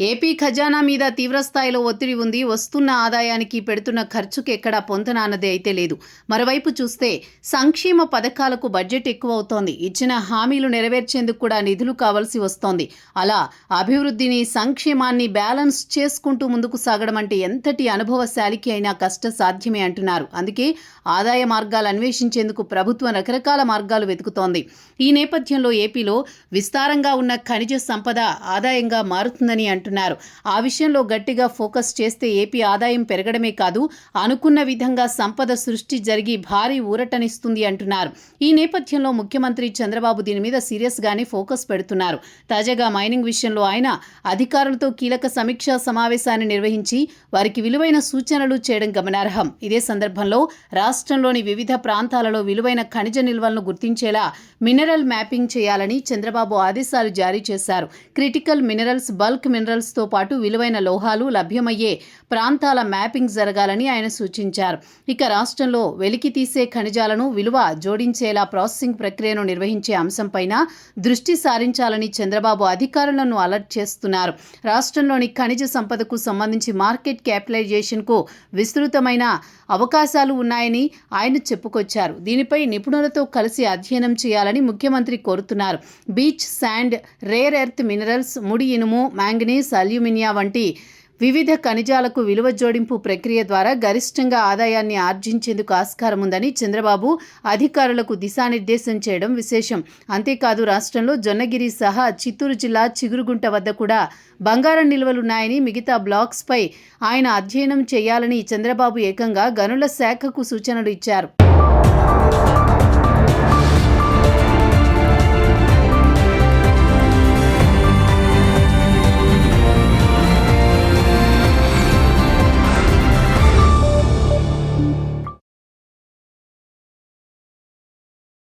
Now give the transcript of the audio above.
AP ఖజానా మీద తీవ్రస్థాయిలో ఒత్తిడి ఉంది. వస్తున్న ఆదాయానికి పెడుతున్న ఖర్చుకు ఎక్కడా పొంతన అన్నది అయితే లేదు. మరోవైపు చూస్తే సంక్షేమ పథకాలకు బడ్జెట్ ఎక్కువ అవుతోంది. ఇచ్చిన హామీలు నెరవేర్చేందుకు కూడా నిధులు కావాల్సి వస్తోంది. అలా అభివృద్ధిని, సంక్షేమాన్ని బ్యాలెన్స్ చేసుకుంటూ ముందుకు సాగడం అంటే ఎంతటి అనుభవశాలికి అయినా కష్ట సాధ్యమే అంటున్నారు. అందుకే ఆదాయ మార్గాలు అన్వేషించేందుకు ప్రభుత్వం రకరకాల మార్గాలు వెతుకుతోంది. ఈ నేపథ్యంలో ఏపీలో విస్తారంగా ఉన్న ఖనిజ సంపద ఆదాయంగా మారుతుందని అంటున్నారు. ఆ విషయంలో గట్టిగా ఫోకస్ చేస్తే ఏపీ ఆదాయం పెరగడమే కాదు, అనుకున్న విధంగా సంపద సృష్టి జరిగి భారీ ఊరటనిస్తుంది అంటున్నారు. ఈ నేపథ్యంలో ముఖ్యమంత్రి చంద్రబాబు దీని మీద సీరియస్ గానే ఫోకస్ పెడుతున్నారు. తాజాగా మైనింగ్ విషయంలో ఆయన అధికారులతో కీలక సమీక్షా సమావేశాన్ని నిర్వహించి వారికి విలువైన సూచనలు చేయడం గమనార్హం. ఇదే సందర్భంలో రాష్ట్రంలోని వివిధ ప్రాంతాలలో విలువైన ఖనిజ నిల్వలను గుర్తించేలా మినరల్ మ్యాపింగ్ చేయాలని చంద్రబాబు ఆదేశాలు జారీ చేశారు. క్రిటికల్ మినరల్స్, బల్క్ మినరల్స్తో పాటు విలువైన లోహాలు లభ్యమయ్యే ప్రాంతాల మ్యాపింగ్ జరగాలని ఆయన సూచించారు. ఇక రాష్ట్రంలో వెలికి తీసే ఖనిజాలను విలువ జోడించేలా ప్రాసెసింగ్ ప్రక్రియను నిర్వహించే అంశంపైన దృష్టి సారించాలని చంద్రబాబు అధికారులను అలర్ట్ చేస్తున్నారు. రాష్ట్రంలోని ఖనిజ సంపదకు సంబంధించి మార్కెట్ క్యాపిటలైజేషన్కు విస్తృతమైన అవకాశాలు ఉన్నాయని ఆయన చెప్పుకొచ్చారు. దీనిపై నిపుణులతో కలిసి అధ్యయనం చేయాలని ముఖ్యమంత్రి కోరుతున్నారు. Beach sand, rare earth minerals, ముడి ఇనుము, మ్యాంగనీస్, అల్యూమినియా వంటి వివిధ ఖనిజాలకు విలువ జోడింపు ప్రక్రియ ద్వారా గరిష్టంగా ఆదాయాన్ని ఆర్జించేందుకు ఆస్కారం ఉందని చంద్రబాబు అధికారులకు దిశానిర్దేశం చేయడం విశేషం. అంతేకాదు రాష్ట్రంలో జొన్నగిరి సహా చిత్తూరు జిల్లా చిగురుగుంట వద్ద కూడా బంగారం నిల్వలున్నాయని, మిగతా బ్లాక్స్పై ఆయన అధ్యయనం చేయాలని చంద్రబాబు ఏకంగా గనుల శాఖకు సూచనలు ఇచ్చారు.